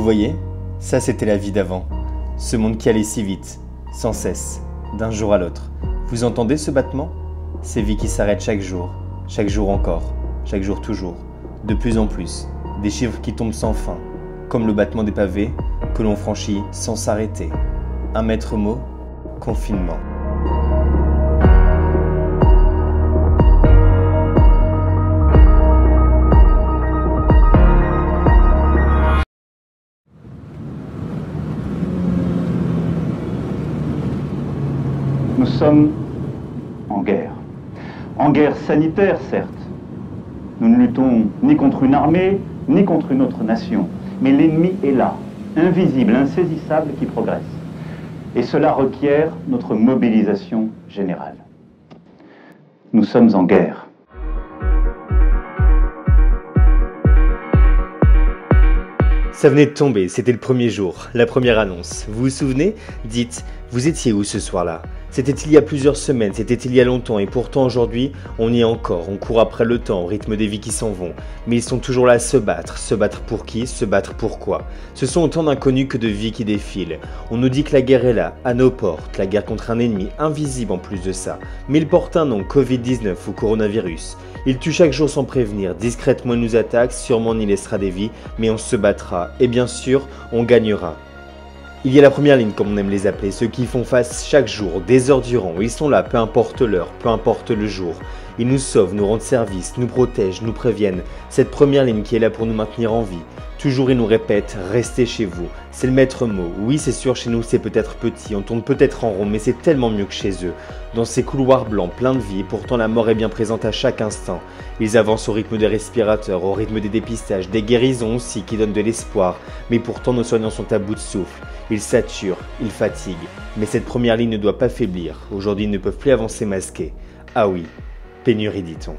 voyez, ça c'était la vie d'avant. Ce monde qui allait si vite, sans cesse, d'un jour à l'autre. Vous entendez ce battement? Ces vies qui s'arrêtent chaque jour encore, chaque jour toujours, de plus en plus. Des chiffres qui tombent sans fin, comme le battement des pavés que l'on franchit sans s'arrêter. Un maître mot, confinement. Nous sommes en guerre. En guerre sanitaire, certes. Nous ne luttons ni contre une armée, ni contre une autre nation. Mais l'ennemi est là, invisible, insaisissable, qui progresse. Et cela requiert notre mobilisation générale. Nous sommes en guerre. Ça venait de tomber, c'était le premier jour, la première annonce. Vous vous souvenez? Dites, vous étiez où ce soir-là? C'était il y a plusieurs semaines, c'était il y a longtemps, et pourtant aujourd'hui, on y est encore, on court après le temps, au rythme des vies qui s'en vont. Mais ils sont toujours là à se battre pour qui, se battre pour quoi? Ce sont autant d'inconnus que de vies qui défilent. On nous dit que la guerre est là, à nos portes, la guerre contre un ennemi invisible en plus de ça. Mais il porte un nom, Covid-19 ou coronavirus. Il tue chaque jour sans prévenir, discrètement il nous attaque, sûrement on y laissera des vies, mais on se battra, et bien sûr, on gagnera. Il y a la première ligne, comme on aime les appeler, ceux qui y font face chaque jour, des heures durant. Ils sont là, peu importe l'heure, peu importe le jour. Ils nous sauvent, nous rendent service, nous protègent, nous préviennent. Cette première ligne qui est là pour nous maintenir en vie. Toujours ils nous répètent, restez chez vous. C'est le maître mot. Oui, c'est sûr, chez nous c'est peut-être petit, on tourne peut-être en rond, mais c'est tellement mieux que chez eux. Dans ces couloirs blancs, pleins de vie, pourtant la mort est bien présente à chaque instant. Ils avancent au rythme des respirateurs, au rythme des dépistages, des guérisons aussi qui donnent de l'espoir. Mais pourtant nos soignants sont à bout de souffle. Ils saturent, ils fatiguent. Mais cette première ligne ne doit pas faiblir. Aujourd'hui, ils ne peuvent plus avancer masqués. Ah oui, pénurie dit-on.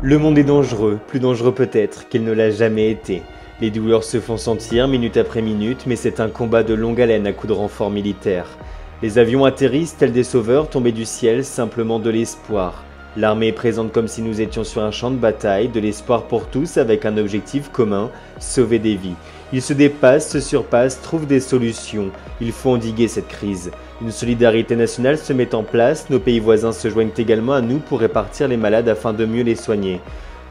Le monde est dangereux, plus dangereux peut-être qu'il ne l'a jamais été. Les douleurs se font sentir minute après minute, mais c'est un combat de longue haleine à coups de renforts militaires. Les avions atterrissent tels des sauveurs tombés du ciel, simplement de l'espoir. L'armée est présente comme si nous étions sur un champ de bataille, de l'espoir pour tous avec un objectif commun, sauver des vies. Ils se dépassent, se surpassent, trouvent des solutions. Il faut endiguer cette crise. Une solidarité nationale se met en place, nos pays voisins se joignent également à nous pour répartir les malades afin de mieux les soigner.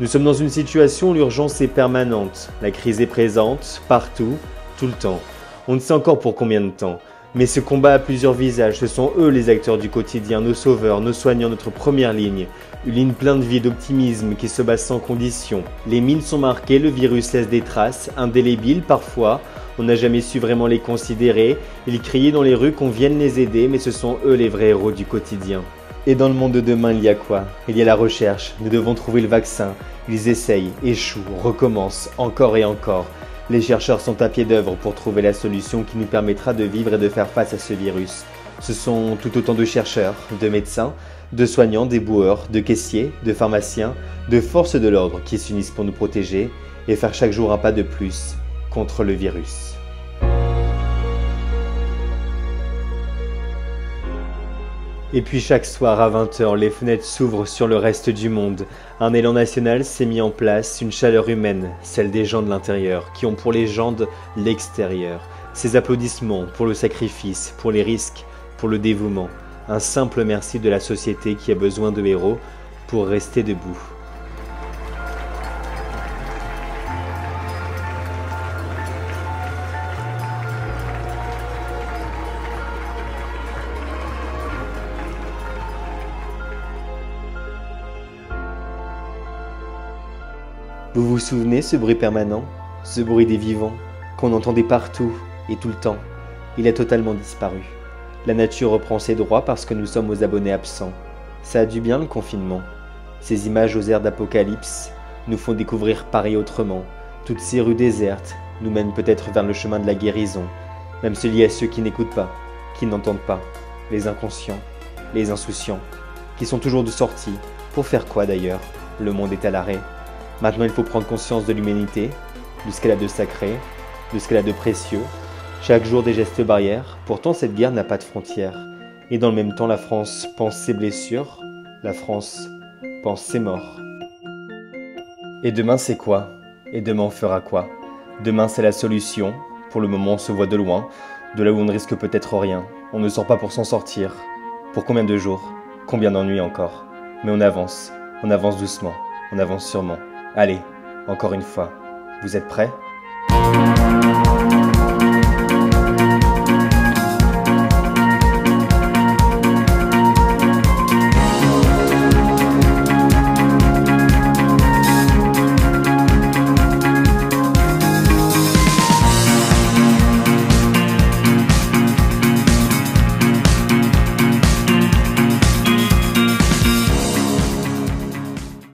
Nous sommes dans une situation où l'urgence est permanente. La crise est présente, partout, tout le temps. On ne sait encore pour combien de temps. Mais ce combat a plusieurs visages, ce sont eux les acteurs du quotidien, nos sauveurs, nos soignants, notre première ligne. Une ligne pleine de vie et d'optimisme qui se bat sans condition. Les mines sont marquées, le virus laisse des traces, indélébiles parfois. On n'a jamais su vraiment les considérer. Ils criaient dans les rues qu'on vienne les aider, mais ce sont eux les vrais héros du quotidien. Et dans le monde de demain, il y a quoi? Il y a la recherche, nous devons trouver le vaccin. Ils essayent, échouent, recommencent, encore et encore. Les chercheurs sont à pied d'œuvre pour trouver la solution qui nous permettra de vivre et de faire face à ce virus. Ce sont tout autant de chercheurs, de médecins, de soignants, d'éboueurs, de caissiers, de pharmaciens, de forces de l'ordre qui s'unissent pour nous protéger et faire chaque jour un pas de plus contre le virus. Et puis chaque soir à 20 h, les fenêtres s'ouvrent sur le reste du monde. Un élan national s'est mis en place, une chaleur humaine, celle des gens de l'intérieur, qui ont pour légende l'extérieur. Ces applaudissements pour le sacrifice, pour les risques, pour le dévouement. Un simple merci de la société qui a besoin de héros pour rester debout. Vous vous souvenez ce bruit permanent, ce bruit des vivants, qu'on entendait partout et tout le temps? Il a totalement disparu. La nature reprend ses droits parce que nous sommes aux abonnés absents. Ça a du bien le confinement. Ces images aux airs d'apocalypse nous font découvrir Paris autrement. Toutes ces rues désertes nous mènent peut-être vers le chemin de la guérison, même s'il y a ceux qui n'écoutent pas, qui n'entendent pas, les inconscients, les insouciants, qui sont toujours de sortie. Pour faire quoi d'ailleurs? Le monde est à l'arrêt. Maintenant, il faut prendre conscience de l'humanité, de ce qu'elle a de sacré, de ce qu'elle a de précieux. Chaque jour des gestes barrières. Pourtant, cette guerre n'a pas de frontières. Et dans le même temps, la France pense ses blessures. La France pense ses morts. Et demain c'est quoi? Et demain on fera quoi? Demain c'est la solution. Pour le moment on se voit de loin, de là où on ne risque peut-être rien. On ne sort pas pour s'en sortir. Pour combien de jours? Combien d'ennuis encore? Mais on avance doucement, on avance sûrement. Allez, encore une fois, vous êtes prêts?